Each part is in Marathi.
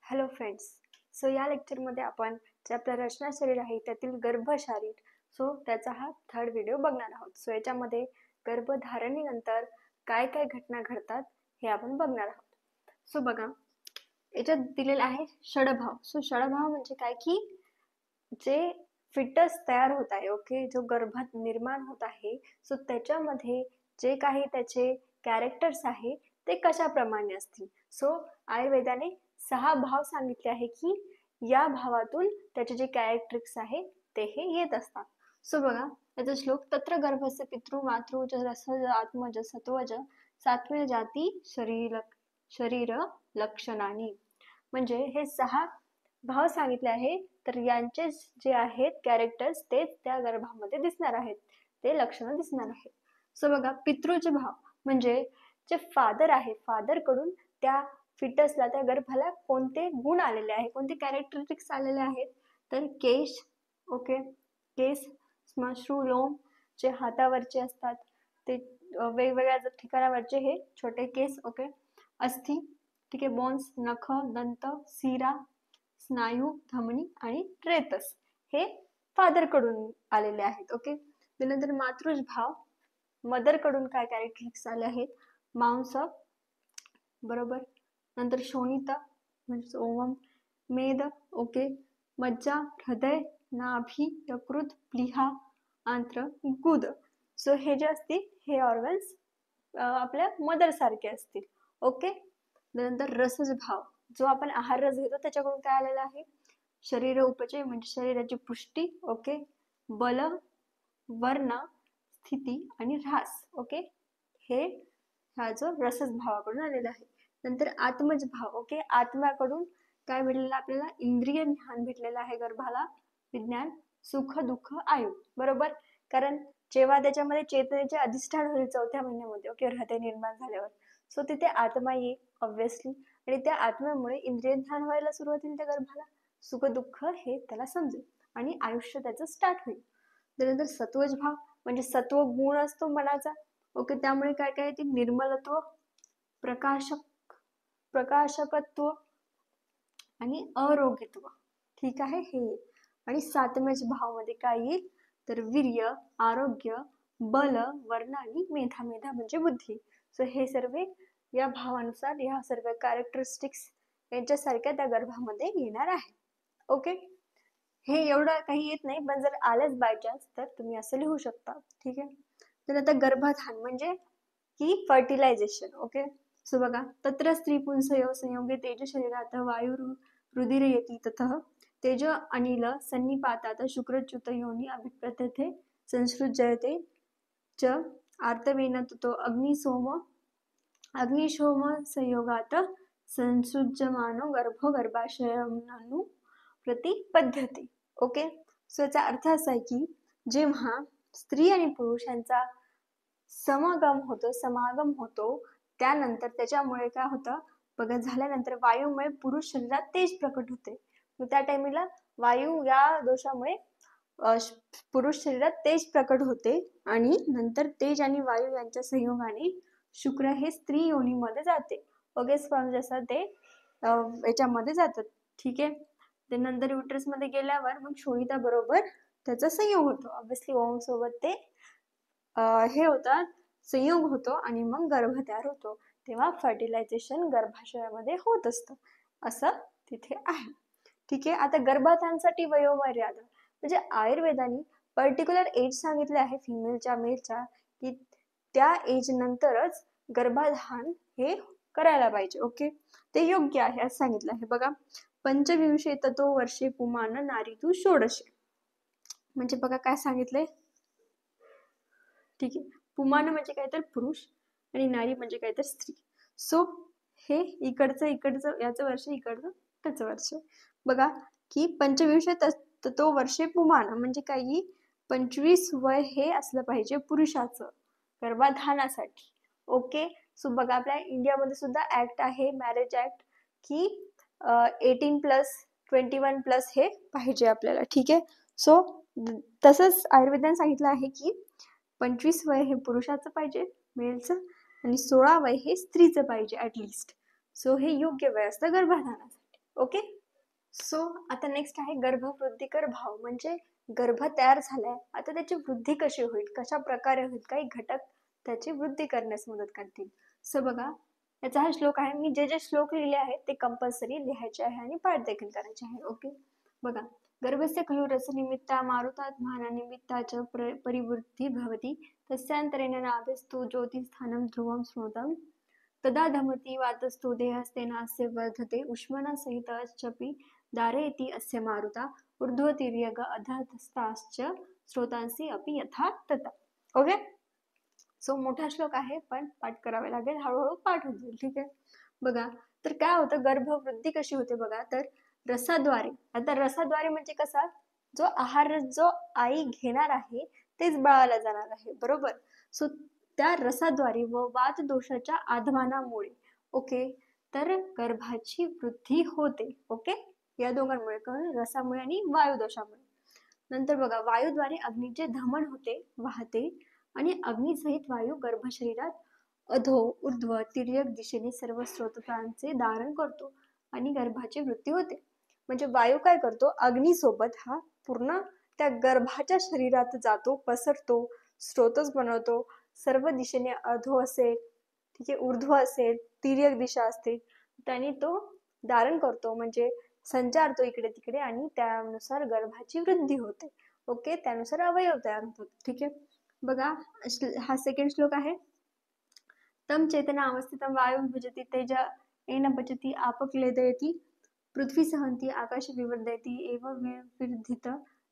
Hello friends. सो या लेक्चरमध्ये आपण जे आपलं रचना शरीर आहे त्यातील गर्भशारीर त्याचा हा थर्ड व्हिडिओ बघणार आहोत. सो याच्यामध्ये गर्भधारणेनंतर काय काय घटना घडतात हे आपण बघणार आहोत. सो बघा, याच्यात दिलेलं आहे षडभाव. षडभाव म्हणजे काय की जे फिटस तयार होत आहे, ओके, जो गर्भात निर्माण होत आहे, सो त्याच्यामध्ये जे काही त्याचे कॅरेक्टर्स आहे ते कशाप्रमाणे असतील. सो आयुर्वेदाने 6 भाव सांगितले आहे की या भावातून त्याचे जे कॅरेक्टरिक्स आहे ते हे येत असतात. सो बघा, याचा श्लोक तत्र गर्भस्य पितृ मातृ रसज आत्मज सत्वज सात्वे जाती शरीर लक्षणानी. म्हणजे हे 6 भाव सांगितले आहे, तर यांचे जे आहेत कॅरेक्टर्स तेच त्या गर्भामध्ये दिसणार आहेत, ते लक्षण दिसणार आहेत. सो बघा, पितृचे भाव म्हणजे जे फादर आहे, फादर कडून त्या फिटसला, त्या गर्भाला कोणते गुण आलेले आहे, कोणते कॅरेक्टरिस्टिक्स आलेले आहेत, तर केश, ओके, केस, श्मश्रू, लोम जे हातावरचे असतात ते वेगवेगळ्या ठिकाणावरचे हे छोटे केस, ओके, अस्थि, ठीक आहे, बोन्स, नख, दंत, सिरा, स्नायू, धमनी आणि रेतस हे फादर कडून आलेले आहेत. ओके, त्यानंतर मातृज भाव, मदर कडून काय कॅरेक्टरिस्टिक्स आले आहेत, मांस, बरोबर, नंतर शोणित म्हणजे ओवम, मेद, ओके, मज्जा, हृदय, नाभी, यकृत, प्लीहा, आंत्र, गुद. सो हे जे असतील हे ऑर्गन्स आपल्या मदर सारखे असतील. ओके, नंतर रसज भाव, जो आपण आहार रस घेतो त्याच्याकडून काय आलेला आहे, शरीर उपचय म्हणजे शरीराची पुष्टी, ओके, बल, वर्ण, स्थिती आणि ऱ्हास, ओके, हे हा जो रसज भावाकडून आलेला आहे. नंतर आत्मज भाव, ओके, आत्म्याकडून काय भेटलेलं आपल्याला, इंद्रिय ज्ञान भेटलेलं आहे गर्भाला, विज्ञान, सुख, दुःख, आयु, बरोबर, कारण जेव्हा त्याच्यामध्ये चेतनेचे अधिष्ठान होईल 4थ्या महिन्यामध्ये, ओके, हृदय निर्माण झाल्यावर, सो तिथे आत्मा येईल ऑब्विसली, आणि त्या आत्म्यामुळे इंद्रिय ज्ञान व्हायला सुरुवात होईल त्या गर्भाला, सुख दुःख हे त्याला समजेल आणि आयुष्य त्याचं स्टार्ट होईल. त्यानंतर सत्वज भाव म्हणजे सत्व गुण असतो मनाचा, ओके, त्यामुळे काय काय ते निर्मलत्व, प्रकाशकत्व आणि आरोग्यत्व, ठीक आहे हे. आणि सातव्याच भाव मध्ये काय येईल, तर वीर्य, आरोग्य, बल, वर्ण आणि मेधा, मेधा म्हणजे बुद्धी. सो हे सर्व या भावानुसार या सर्व कॅरेक्टरिस्टिक्स यांच्यासारख्या त्या गर्भामध्ये येणार आहे. ओके, हे एवढं काही येत नाही, पण जर आलेच बाय चान्स तर तुम्ही असं लिहू शकता, ठीक आहे. तर आता गर्भाधान म्हणजे की फर्टिलायझेशन, ओके. सो बघा, तत्र स्त्री पुंसयो संयोगे तेज शरीरात वायू रुधिर येती ततः तेज अनिल सन्निपातात शुक्रच्युत योनी अभिप्रत्यते संसृज्यते च आर्तवेन ततो अग्निशोम संयोगात संसृज्यमानो गर्भो गर्भाशयानु प्रतिपद्धती. ओके, सो याचा अर्थ असा आहे की जेव्हा स्त्री आणि पुरुष यांचा समागम होतो त्यानंतर त्याच्यामुळे काय होतं बघा, झाल्यानंतर वायूमुळे पुरुष शरीरात तेज प्रकट होते. त्या टाइमला वायू या दोषामुळे पुरुष शरीरात तेज प्रकट होते आणि नंतर तेज आणि वायू यांच्या संयोगाने शुक्र हे स्त्री योनीमध्ये जाते. ओके, जसं ते याच्यामध्ये जातात, ठीक आहे. ते नंतर युट्रस मध्ये गेल्यावर मग शोणिता बरोबर त्याचा संयोग होतो. ऑब्विसली ओम सोबत ते हे होतात, संयोग होतो आणि मग गर्भ तयार होतो. तेव्हा फर्टिलायझेशन गर्भाशयामध्ये होत असतं, असं तिथे आहे, ठीक आहे. आता गर्भाधानसाठी वयोमर्यादा म्हणजे आयुर्वेदाने पर्टिक्युलर एज सांगितले आहे फिमेलच्या मेलच्या, की त्या एज नंतरच गर्भाधान हे करायला पाहिजे. ओके, ते योग्य आहे असं सांगितलं आहे. बघा, 25 ततो वर्षे पुमान नारी तू षोडशे, म्हणजे बघा काय सांगितलंय, ठीक आहे. पुमान म्हणजे काय तर पुरुष आणि नारी म्हणजे काय तर स्त्री. सो हे इकडचं याचं वर्ष, इकडचं त्याचं वर्ष. बघा की 25 ततो वर्षे पुमान म्हणजे काही 25 वय हे असलं पाहिजे पुरुषाचं गर्भाधानासाठी. ओके, सो बघा आपल्या इंडियामध्ये सुद्धा ऍक्ट आहे, मॅरेज ऍक्ट, की 18+ 21+ हे पाहिजे आपल्याला, ठीक आहे. सो तसंच आयुर्वेदाने सांगितलं आहे की 25 वय हे पुरुषाचं पाहिजे मेलचं आणि 16 वय हे स्त्रीचं पाहिजे ऍटलिस्ट. सो हे योग्य वय असतं गर्भाधानासाठी. ओके. सो आता नेक्स्ट आहे गर्भवृद्धिकर भाव, म्हणजे गर्भ तयार झालाय, आता त्याची वृद्धी कशी होईल, कशा प्रकारे होईल, काही घटक त्याची वृद्धी करण्यास मदत करतील. सो बघा, याचा हा श्लोक आहे. मी जे जे श्लोक लिहिले आहेत ते कंपल्सरी लिहायचे आहे आणि पाठ देखील करायचे आहे. ओके. बघा, गर्भस्य खलु रसनिमित्ता मारुतात्माननिमित्ताच परिवृद्धी भवति तस्यान्तरेण नाभेस्तु ज्योतिस्थानं ध्रुवं स्मृतं तदा धमति वातस्तु देहस्तेनास्य वर्धते उष्मना सहितश्चपि दारयति अस्य मारुता ऊर्ध्वतिर्यग अधस्तश्च स्रोतांसी अपि यथा तथा. ओके. सो मोठा श्लोक आहे, पण पाठ करावे लागेल, हळूहळू पाठ होत जाईल. ठीक आहे. बघा, तर काय होतं, गर्भवृद्धी कशी होते बघा, तर रसाद्वारे. आता रसाद्वारे म्हणजे कसा, जो आहार जो आई घेणार आहे तेच बाळाला जाणार आहे, बरोबर. सो त्या रसाद्वारे व वात दोषाच्या आधमानामुळे, ओके, तर गर्भाची वृद्धी होते. ओके. या दोघांमुळे, रसामुळे आणि वायुदोषामुळे. नंतर बघा, वायूद्वारे अग्नीचे धमन होते, वाहते, आणि अग्निसहित वायू गर्भशरीरात अधो ऊर्ध्व तिर्यक दिशेने सर्व स्रोतांचे धारण करतो आणि गर्भाची वृद्धी होते. म्हणजे वायू काय करतो, अग्नीसोबत हा पूर्ण त्या गर्भाच्या शरीरात जातो, पसरतो, स्रोतच बनवतो. सर्व दिशेने अधो असेल, ठीक आहे, ऊर्ध्व असेल, तिर्यक दिशा असते, त्याने तो धारण करतो, म्हणजे संचारतो इकडे तिकडे, आणि त्यानुसार गर्भाची वृद्धी होते. ओके. त्यानुसार अवयव तयार होतात. ठीक आहे. बघा, हा सेकंड श्लोक आहे. तम चेतना अवस्थितं वायु विभजति तेज येन पचति आपक्लेदयति पृथ्वी सहन्ति आकाश विवर्धयति एव विवर्धित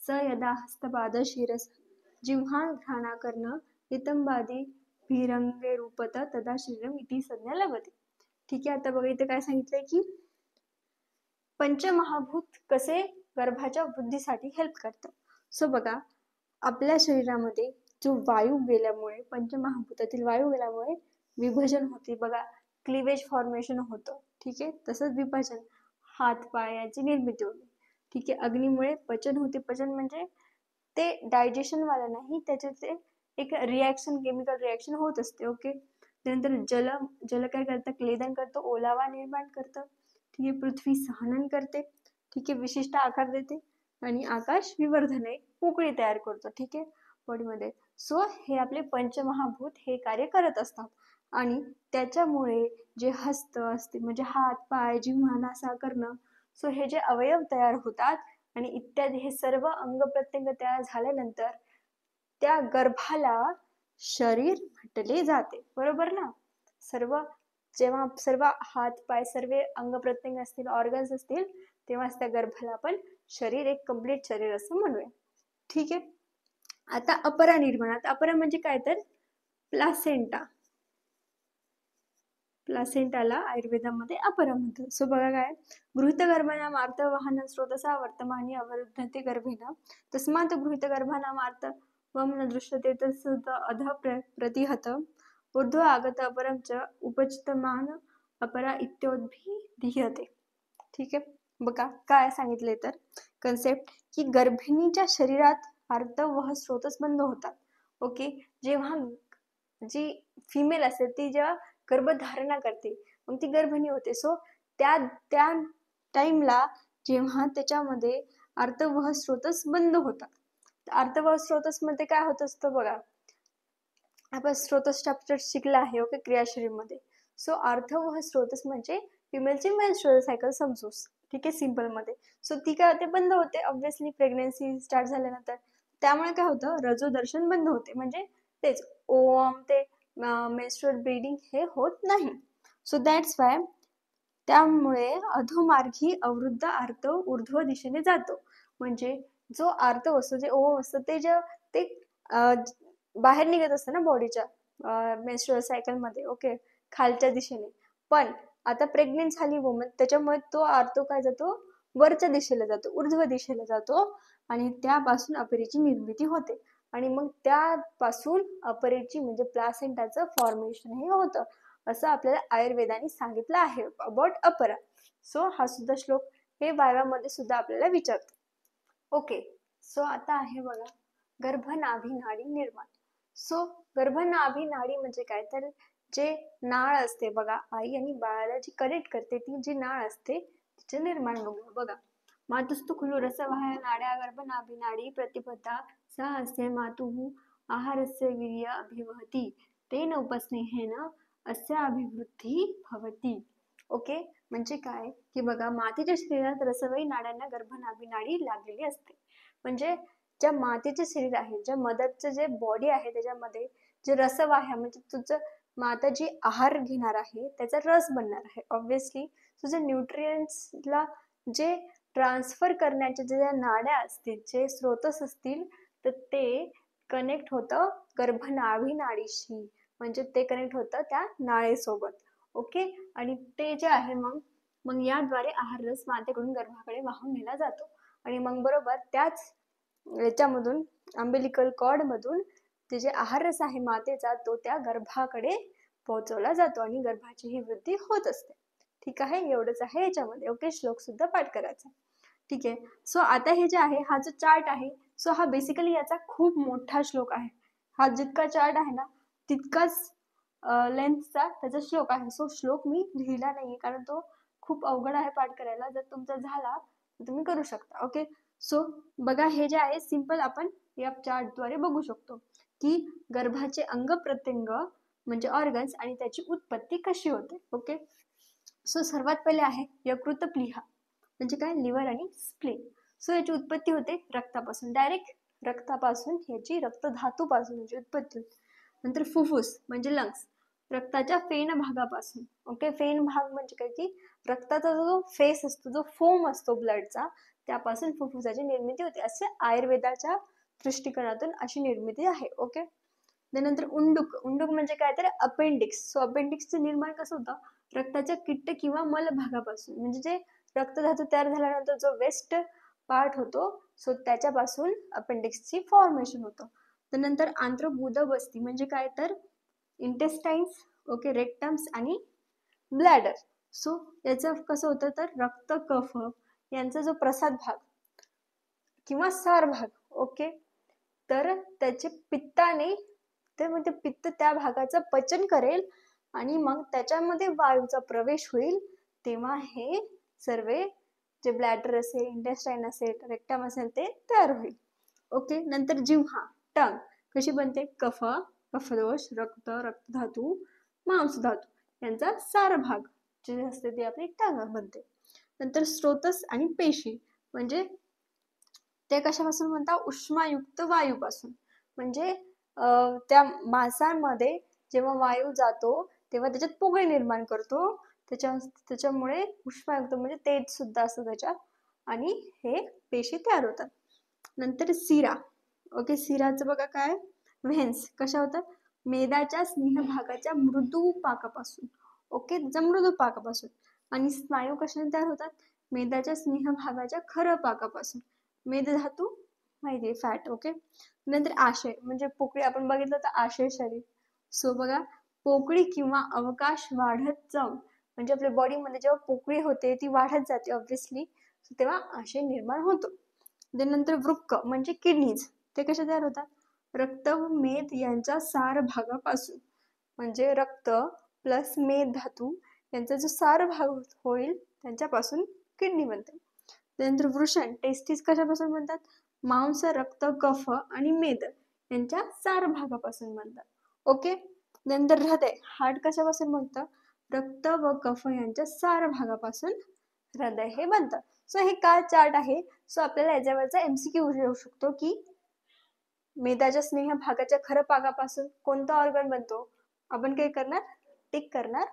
स यदा हस्तपाद शिरस जिह्वा घ्राणाकर्ण नितंबादी भिरंगे रूपत तदा शरीरम इति संज्ञा लभते. ठीक आहे. आता बघा, इथे काय सांगितलंय की पंचमहाभूत कसे गर्भाच्या वृद्धीसाठी हेल्प करतात. सो बघा, आपल्या शरीरामध्ये जो वायू गेल्यामुळे, पंचमहाभूतातील वायू गेल्यामुळे विभाजन होते बघा, क्लिवेज फॉर्मेशन होतं. ठीक आहे. तसंच विभाजन, हात पाय याची निर्मिती होते. ठीक आहे. अग्नीमुळे पचन होते. पचन म्हणजे ते डायजेशन वाला नाही, त्याचे ते एक रिॲक्शन, केमिकल रिॲक्शन होत असते. ओके. त्यानंतर जल काय करतं, क्लेदन करतं, ओलावा निर्माण करतं. ठीक आहे. पृथ्वी सहनन करते. ठीक आहे. विशिष्ट आकार देते. आणि आकाश विवर्धन, एक पोकळी तयार करतो. ठीक आहे, बॉडीमध्ये. सो हे आपले पंचमहाभूत हे कार्य करत असतात, आणि त्याच्यामुळे जे हस्त असते, म्हणजे हात पाय, जिव्हा, नासा, कर्ण, सो हे जे अवयव तयार होतात आणि इत्यादी, हे सर्व अंग प्रत्यंग तयार झाल्यानंतर त्या गर्भाला शरीर म्हटले जाते, बरोबर ना. जेव्हा सर्व हात पाय, सर्व अंग प्रत्यंग असतील, ऑर्गन्स असतील, तेव्हाच त्या गर्भाला आपण शरीर, एक कम्प्लीट शरीर असं म्हणूया. ठीक आहे. आता अपरा निर्माणात, अपरा म्हणजे काय, तर प्लासेंटा. प्लासेंटाला आयुर्वेदामध्ये अपरा म्हणतात. सो बघा काय, गृहीतगर्भानां आर्तवहन स्रोतसा वर्तमानी अवरुद्धते गर्भेन तस्मात् गृहीतगर्भानां आर्तवं न दृश्यते तत्सद अध प्रतिहत ऊर्ध्व आगत अपरं च उपचितमान अपरा इत्योद्भिधीयते. ठीक आहे. बघा काय सांगितले, तर कन्सेप्ट की गर्भिणीच्या शरीरात आर्तवह स्रोतच बंद होतात. ओके. जेव्हा जी फिमेल असते ती जेव्हा गर्भधारणा करते, मग ती गर्भिणी होते. सो त्या टाइमला जेव्हा त्याच्यामध्ये आर्तवह स्रोतच बंद होतात. आर्तवह स्रोतस मध्ये काय होत असतं बघा, आपण स्रोतस चॅप्टर शिकला आहे. ओके. क्रियाशरीरमध्ये. सो आर्तवह स्रोतस म्हणजे फिमेलची मेन्स्ट्रुअल सायकल समजूस. ठीक आहे, सिंपल मध्ये. सो ती काय होते, बंद होते, ऑब्विसली प्रेग्नेन्सी स्टार्ट झाल्यानंतर. त्यामुळे काय होतं, रजोदर्शन बंद होते, म्हणजे तेच ओम ते मेन्स्ट्रुअल ब्लीडिंग हे होत नाही. सो दॅट्स वाय त्यामुळे अधोमार्गी अवृद्ध आर्तव ऊर्ध्व दिशेने जातो. म्हणजे जो आर्तव असतो, जे ओम असतं, ते बाहेर निघत असतं ना बॉडीच्या मेन्स्ट्रुअल सायकल मध्ये. ओके. खालच्या दिशेने. पण आता प्रेग्नेंट झाली वुमन, त्याच्यामुळे तो आर्तव काय जातो, वरच्या दिशेला जातो, ऊर्ध्व दिशेला जातो, आणि त्यापासून अपरेची निर्मिती होते, आणि मग त्यापासून अपरेची म्हणजे प्लासेंटाचं फॉर्मेशन हे होतं, असं आपल्याला आयुर्वेदाने सांगितलं आहे अबाउट अपरा. सो हा सुद्धा श्लोक हे वायवामध्ये सुद्धा आपल्याला विचारतो. ओके. सो आता आहे बघा, गर्भनाभी नाडी निर्माण. सो गर्भनाभी नाडी म्हणजे काय, तर जे नाळ असते बघा, आई आणि बाळाला जी कनेक्ट करते, ती जी नाळ असते चे निर्माण बघूया. बघा, मातुस्तु खलु रसवाह्या नाड्या गर्भनाभिनाडी प्रतिपदा सा अस्य मातुः आहारस्य वीर्य अभिवहति तेन उपस्नेहेन अस्य अभिवृद्धी भवति. ओके, म्हणजे काय की बघा, मातेच्या शरीरात रसवाही नाड्यांना गर्भनाभिनाडी लागलेली असते. म्हणजे ज्या मातेचे शरीर आहे, ज्या मदरचं जे बॉडी आहे, त्याच्यामध्ये जे रसवाह्या म्हणजे तुझं माता जी आहार घेणार आहे त्याचा रस बनणार आहे. ऑब्विसली तुझं न्यूट्रिएंट्सला जे ट्रान्सफर करण्याच्या ज्या नाड्या असतील, जे स्रोतस असतील, तर ते कनेक्ट होतं गर्भनाभी नाडीशी. म्हणजे ते कनेक्ट होतं त्या नाळेसोबत. ओके, आणि ते जे आहे मग मग याद्वारे आहार रस मातेकडून गर्भाकडे वाहून नेला जातो. आणि मग बरोबर त्याच याच्यामधून अम्बिलिकल कॉर्ड मधून ते जे आहार रस आहे मातेचा तो त्या गर्भाकडे पोहोचवला जातो आणि गर्भाची ही वृद्धी होत असते. ठीक आहे, एवढंच आहे याच्यामध्ये. ओके, श्लोक सुद्धा पाठ करायचा. ठीक आहे. सो आता हे जे आहे, हा जो चार्ट आहे, सो हा बेसिकली याचा खूप मोठा श्लोक आहे. हा जितका चार्ट आहे ना तितकाच लेंथचा त्याचा श्लोक आहे. सो श्लोक मी लिहिला नाहीये कारण तो खूप अवघड आहे पाठ करायला. जर तुमचा झाला तर तुम्ही करू शकता. ओके, सो बघा, हे जे आहे सिंपल आपण या चार्टद्वारे बघू शकतो की गर्भाचे अंग प्रत्यंग म्हणजे ऑर्गन्स आणि त्याची उत्पत्ती कशी होते. ओके, सो सर्वात पहिले आहे यकृत प्लीहा म्हणजे काय, लिव्हर आणि स्प्लीन. सो याची उत्पत्ती होते रक्तापासून, डायरेक्ट रक्तापासून याची रक्तधातूपासून याची उत्पत्ती होते. नंतर फुफ्फुस म्हणजे लंग्स, रक्ताच्या फेन भागापासून. ओके, फेन भाग म्हणजे काय की रक्ताचा जो फेस असतो, जो फोम असतो ब्लडचा, त्यापासून फुफ्फुसाची निर्मिती होते. असे आयुर्वेदाच्या दृष्टिकोनातून अशी निर्मिती आहे. ओके, त्यानंतर उंडुक, उंडुक म्हणजे काय तर अपेंडिक्स. सो अपेंडिक्सचं निर्माण कसं होतं, रक्ताच्या किट्ट किंवा मल भागापासून. म्हणजे जे रक्तधातू तयार झाल्यानंतर जो वेस्ट पार्ट होतो, सो त्याच्यापासून अपेंडिक्सची फॉर्मेशन होतं. त्यानंतर आंत्रभूतबस्ती म्हणजे काय तर इंटेस्टाईन्स, ओके, रेक्टम्स आणि ब्लॅडर. सो याचं कसं होतं तर रक्त कफ यांचा जो प्रसाद भाग किंवा सार भाग, ओके, तर त्याचे पित्ताने तर मग ते पित्त त्या भागाचं पचन करेल आणि मग त्याच्यामध्ये वायूचा प्रवेश होईल, तेव्हा हे सर्व जे ब्लॅडर असेल, इंटेस्टाईन असेल, रेक्टम असेल ते तयार होईल. ओके, नंतर जिव्हा, टंग कशी बनते, कफ, कफदोष, रक्त, रक्तधातू, मांसधातू यांचा सार भाग जे असते ते आपली टंग बनते. नंतर स्रोतस आणि पेशी म्हणजे ते कशापासून म्हणतात, उष्मायुक्त वायूपासून. म्हणजे त्या मांसामध्ये जेव्हा वायू जातो तेव्हा त्याच्यात पोकळी निर्माण करतो, त्याच्यामुळे उष्मायुक्त म्हणजे तेज सुद्धा असतं त्याच्यात आणि हे पेशी तयार होतात. नंतर सिरा, ओके, सिराचं बघा काय, व्हेन्स कशा होतात, मेदाच्या स्नेह भागाच्या मृदू पाकापासून. ओके, त्याच्या मृदू पाकापासून. आणि स्नायू कशाने तयार होतात, मेदाच्या स्नेह भागाच्या खर पाकापासून. मेदधातू माहिती, फॅट. ओके, नंतर आशय म्हणजे पोकळी, आपण बघितलं तर आशय शरीर. सो बघा, पोकळी किंवा अवकाश वाढत जाऊन म्हणजे आपल्या बॉडीमध्ये जेव्हा पोकळी होते ती वाढत जाते ऑब्विसली, तेव्हा आशय निर्माण होतो. नंतर वृक्क म्हणजे किडनीज, ते कशा तयार होतात, रक्त व मेद यांच्या सार भागापासून. म्हणजे रक्त प्लस मेद धातू यांचा जो सार भाग होईल त्यांच्यापासून किडनी बनते. त्यानंतर वृषण, टेस्टिस कशापासून बनतात, मांस, रक्त, कफ आणि मेद यांच्या सार भागापासून बनतात. ओके, नंतर हृदय, हार्ट कशापासून बनतं, रक्त व कफ यांच्या सार भागापासून हृदय हे बनतं. सो हे काय चार्ट आहे. सो आपल्याला याच्यावरचा MCQ येऊ शकतो की मेदाच्या स्नेह भागाच्या खरं भागापासून कोणता ऑर्गन बनतो, आपण काय करणार, टिक करणार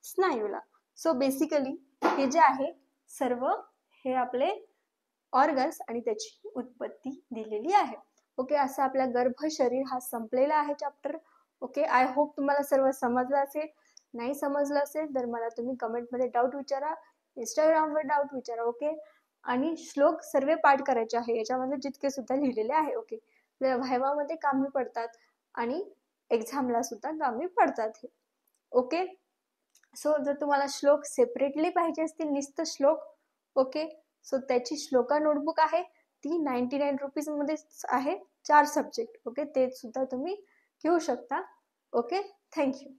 स्नायूला. सो बेसिकली हे जे आहे सर्व हे आपले ऑर्गन्स आणि त्याची उत्पत्ती दिलेली आहे. ओके, असं आपला गर्भ शरीर हा संपलेला आहे चॅप्टर. ओके, आय होप तुम्हाला सर्व समजलं असेल. नाही समजलं असेल तर मला तुम्ही कमेंटमध्ये डाऊट विचारा, इंस्टाग्रामवर डाऊट विचारा. ओके, आणि श्लोक सर्व पाठ करायचे आहे, याच्यामध्ये जितके सुद्धा लिहिलेले आहे. ओके, व्हायवामध्ये कामी पडतात आणि एक्झामला सुद्धा कामी पडतात हे. ओके, सो जर तुम्हाला श्लोक सेपरेटली पाहिजे असतील, नुसतं श्लोक, ओके, सो त्याची श्लोका नोटबुक आहे ती 99 रुपीज मध्ये आहे, 4 सब्जेक्ट. ओके, ते सुद्धा तुम्ही घेऊ शकता. Okay, thank you.